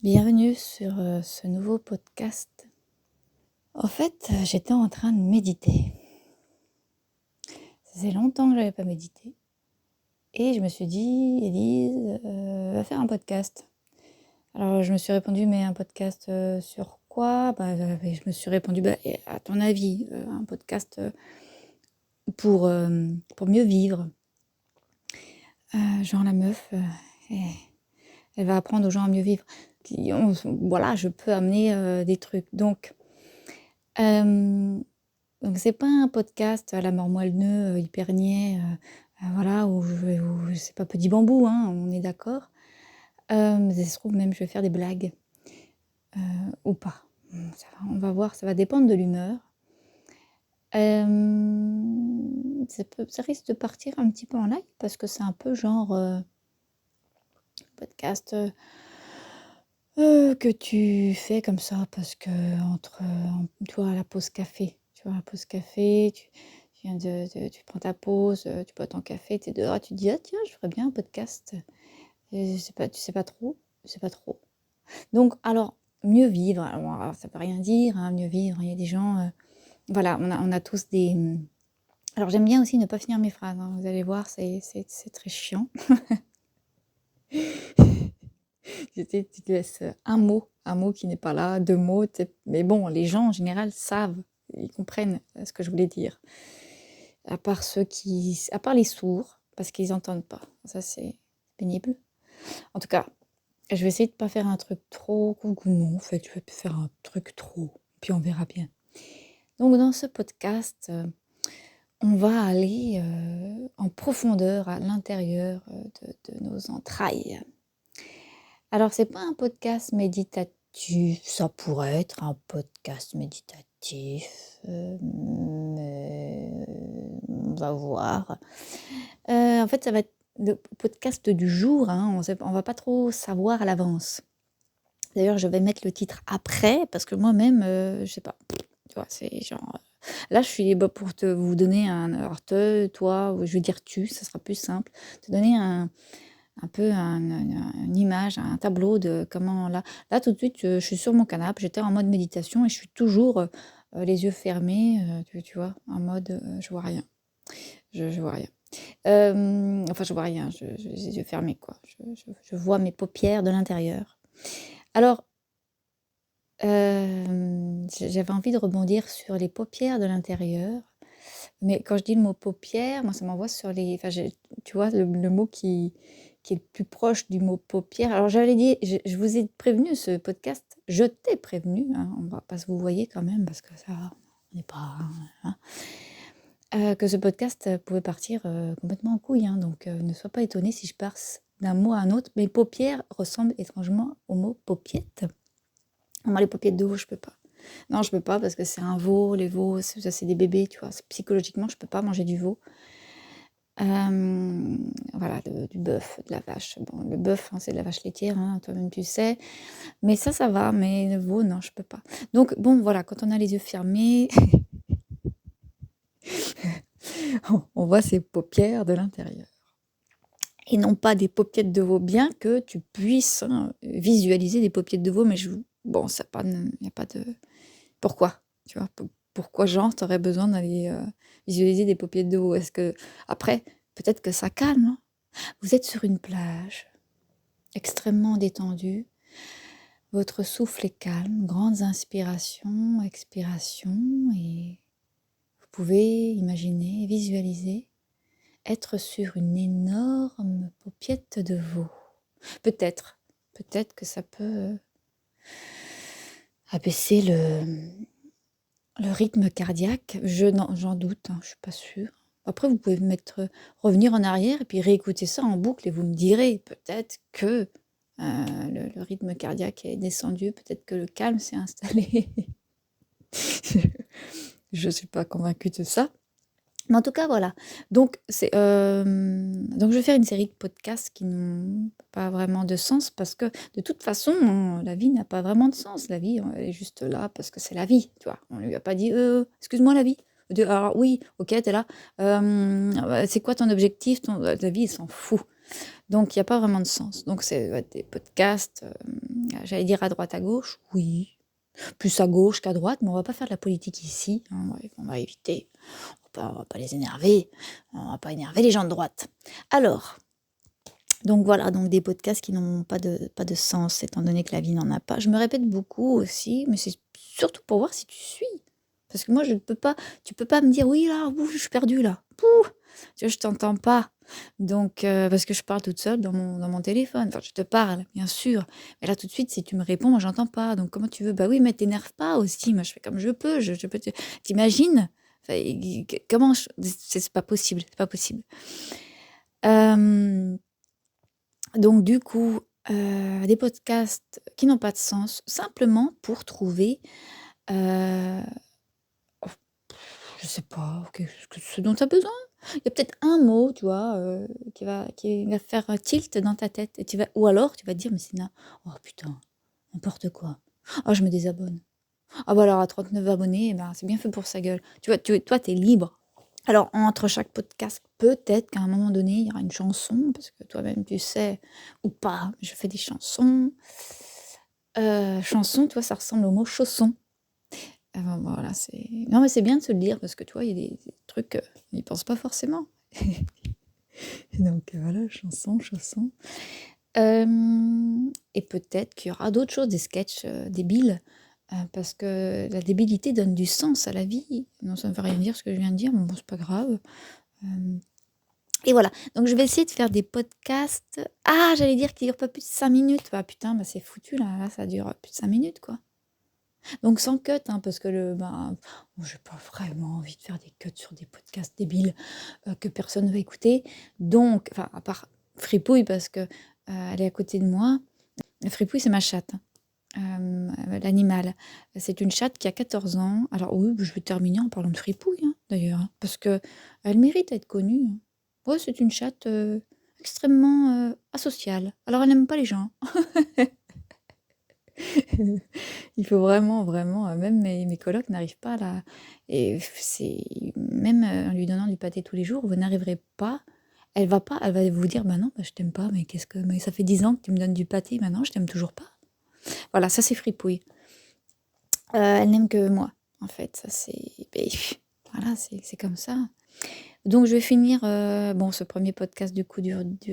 Bienvenue sur ce nouveau podcast. En fait, j'étais en train de méditer. Ça faisait longtemps que je n'avais pas médité. Et je me suis dit, Élise, va faire un podcast. Alors, je me suis répondu, mais un podcast sur quoi? Je me suis répondu, et à ton avis, un podcast pour mieux vivre. Genre la meuf, elle va apprendre aux gens à mieux vivre. Voilà, je peux amener des trucs. Donc, c'est pas un podcast à la mort moelle-neu, hyper niais, voilà, où c'est pas petit bambou, hein, on est d'accord. Ça se trouve même je vais faire des blagues, ou pas. On va voir, ça va dépendre de l'humeur. Ça risque de partir un petit peu en live parce que c'est un peu genre, podcast, que tu fais comme ça parce que tu vois, à la pause café, tu tu prends ta pause, tu bois ton café, tu es dehors et tu te dis: «Ah tiens, je ferais bien un podcast». Et tu sais pas trop, je sais pas trop. Donc alors, mieux vivre, alors ça veut rien dire, hein, mieux vivre, il y a des gens, voilà, on a tous des, alors j'aime bien aussi ne pas finir mes phrases, hein, vous allez voir, c'est très chiant. Tu te laisses un mot qui n'est pas là, 2 mots, mais bon, les gens en général savent, ils comprennent ce que je voulais dire. À part les sourds, parce qu'ils entendent pas. Ça, c'est pénible. En tout cas, je vais essayer de pas faire un truc trop non, en fait, je vais faire un truc trop, puis on verra bien. Donc dans ce podcast, on va aller, en profondeur à l'intérieur, de nos entrailles. Alors, c'est pas un podcast méditatif, ça pourrait être un podcast méditatif, mais on va voir. En fait, ça va être le podcast du jour, hein, on va pas trop savoir à l'avance. D'ailleurs, je vais mettre le titre après parce que moi-même, je sais pas, tu vois? C'est genre, là, je suis, pour vous donner alors toi, ou je vais dire tu, ça sera plus simple, te donner un peu une image, un tableau de comment là tout de suite, je suis sur mon canapé, j'étais en mode méditation et je suis toujours, les yeux fermés, tu vois? En mode, je vois rien, je vois rien. Enfin je vois rien, j'ai les yeux fermés quoi, je vois mes paupières de l'intérieur. Alors, j'avais envie de rebondir sur les paupières de l'intérieur, mais quand je dis le mot paupières, moi ça m'envoie sur les enfin tu vois le mot qui est le plus proche du mot paupières. Alors j'avais dit, je vous ai prévenu ce podcast, je t'ai prévenu, hein, on va pas se vouvoyer quand même parce que ça, on n'est pas, hein, que ce podcast, pouvait partir, complètement en couille, hein, donc ne sois pas étonné si je passe d'un mot à un autre. Mes paupières ressemblent étrangement au mot paupiette. Moi les paupiettes de veau, je peux pas. Non, je peux pas parce que c'est un veau, les veaux, ça c'est des bébés, tu vois? Psychologiquement, je peux pas manger du veau. Voilà, du bœuf, de la vache. Bon, le bœuf, hein, c'est de la vache laitière, hein, toi-même tu sais. Mais ça va, mais le veau, non, je peux pas. Donc bon, voilà, quand on a les yeux fermés, on voit ses paupières de l'intérieur. Et non pas des paupiettes de veau, bien que tu puisses, hein, visualiser des paupiettes de veau, mais bon, ça pas, il n'y a pas de... Pourquoi? Tu vois? Pourquoi genre tu aurais besoin d'aller, visualiser des paupiettes de veau? Est-ce que après, peut-être que ça calme, hein? Vous êtes sur une plage, extrêmement détendue, votre souffle est calme, grandes inspirations, expirations, et vous pouvez imaginer, visualiser être sur une énorme paupiette de veau. Peut-être que ça peut abaisser le rythme cardiaque. J'en doute, hein, je suis pas sûre. Après, vous pouvez revenir en arrière et puis réécouter ça en boucle et vous me direz peut-être que le rythme cardiaque est descendu, peut-être que le calme s'est installé. Je ne suis pas convaincue de ça. Mais en tout cas, voilà. Donc je vais faire une série de podcasts qui n'ont pas vraiment de sens parce que de toute façon, la vie n'a pas vraiment de sens. La vie, elle est juste là parce que c'est la vie, tu vois. On ne lui a pas dit excuse-moi la vie. Oui, ok, t'es là. C'est quoi ton objectif? La vie, il s'en fout. Donc, il n'y a pas vraiment de sens. Donc, c'est des podcasts, j'allais dire à droite, à gauche, oui. Plus à gauche qu'à droite, mais on va pas faire de la politique ici. Hein, on va éviter. On va pas les énerver. On va pas énerver les gens de droite. Alors, donc voilà, donc des podcasts qui n'ont pas de sens, étant donné que la vie n'en a pas. Je me répète beaucoup aussi, mais c'est surtout pour voir si tu suis. Parce que moi, tu peux pas me dire, oui, là, je suis perdue, là. Pouh, tu vois, je t'entends pas. Donc, parce que je parle toute seule dans mon téléphone. Enfin, je te parle, bien sûr. Mais là, tout de suite, si tu me réponds, moi, j'entends pas. Donc, comment tu veux? Bah oui, mais t'énerve pas aussi. Moi, je fais comme je peux. Je peux t'imagines? Enfin, comment c'est pas possible. C'est pas possible. Donc du coup, des podcasts qui n'ont pas de sens, simplement pour trouver, heu, je sais pas, ce dont tu as besoin. Il y a peut-être un mot, tu vois, qui va faire un tilt dans ta tête et ou alors tu vas te dire: «Mais c'est oh putain, n'importe quoi. Ah je me désabonne. Ah bah alors à 39 abonnés, eh ben, c'est bien fait pour sa gueule». Tu vois, toi, tu es libre. Alors, entre chaque podcast, peut-être qu'à un moment donné, il y aura une chanson, parce que toi-même, tu sais, ou pas, je fais des chansons. Chanson, tu vois, ça ressemble au mot chausson. Ben, voilà, c'est. Non, mais c'est bien de se le dire, parce que tu vois, il y a des trucs, on n'y pense pas forcément. Donc, voilà, chanson, chausson. Et peut-être qu'il y aura d'autres choses, des sketchs débiles, parce que la débilité donne du sens à la vie. Non, ça ne veut rien dire ce que je viens de dire, mais bon, c'est pas grave. Et voilà, donc je vais essayer de faire des podcasts. Ah, j'allais dire qu'ils durent pas plus de 5 minutes. Bah putain, bah c'est foutu là, ça dure plus de 5 minutes quoi. Donc sans cut, hein, parce que j'ai pas vraiment envie de faire des cuts sur des podcasts débiles que personne ne va écouter. Donc, enfin, à part Fripouille, parce que elle est à côté de moi. Fripouille, c'est ma chatte, l'animal. C'est une chatte qui a 14 ans. Alors oui, je vais terminer en parlant de Fripouille, hein, d'ailleurs, hein, parce que elle mérite d'être connue. Ouais, c'est une chatte extrêmement asociale. Alors, elle n'aime pas les gens. Il faut vraiment, vraiment, même mes colocs n'arrivent pas à la. Et c'est même en lui donnant du pâté tous les jours, vous n'arriverez pas. Elle va pas, elle va vous dire, bah non, bah, je t'aime pas, mais ça fait 10 ans que tu me donnes du pâté, maintenant je t'aime toujours pas. Voilà, ça c'est Fripouille. Elle n'aime que moi, en fait. Ça c'est, voilà, c'est comme ça. Donc je vais finir, bon, ce premier podcast du coup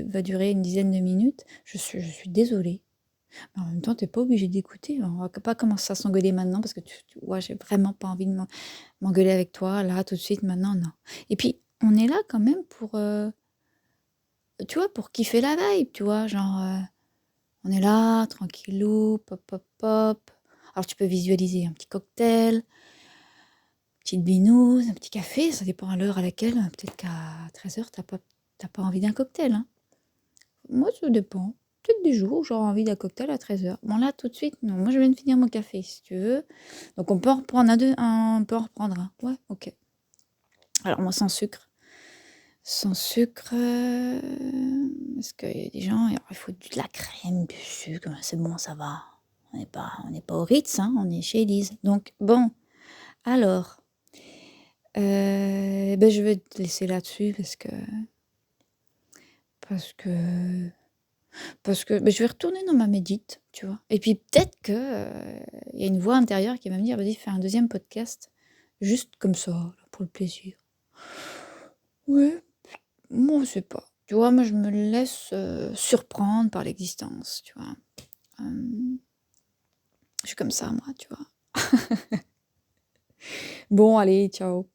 va durer une dizaine de minutes. Je suis désolée. Mais en même temps, t'es pas obligé d'écouter. On va pas commencer à s'engueuler maintenant parce que ouais, j'ai vraiment pas envie de m'engueuler avec toi là tout de suite maintenant, non. Et puis on est là quand même pour, tu vois, pour kiffer la vibe, tu vois, genre on est là tranquillou, pop pop pop. Alors tu peux visualiser un petit cocktail, petite binouse, un petit café, ça dépend à l'heure à laquelle, peut-être qu'à 13h t'as pas envie d'un cocktail, hein. Moi, ça dépend. Peut-être des jours où j'aurai envie d'un cocktail à 13h. Bon, là, tout de suite, non. Moi, je viens de finir mon café, si tu veux. Donc, on peut en reprendre on peut en reprendre un. Ouais, ok. Alors, moi, sans sucre. Sans sucre. Parce qu'il y a des gens, il faut de la crème, du sucre. C'est bon, ça va. On n'est pas au Ritz, hein. On est chez Elise. Donc, bon. Alors. Je vais te laisser là-dessus parce que je vais retourner dans ma médite, tu vois. Et puis peut-être que y a une voix intérieure qui va me dire, vas-y, fais un deuxième podcast, juste comme ça, là, pour le plaisir. Ouais, moi, je sais pas. Tu vois, moi, je me laisse surprendre par l'existence, tu vois. Je suis comme ça, moi, tu vois. Bon, allez, ciao.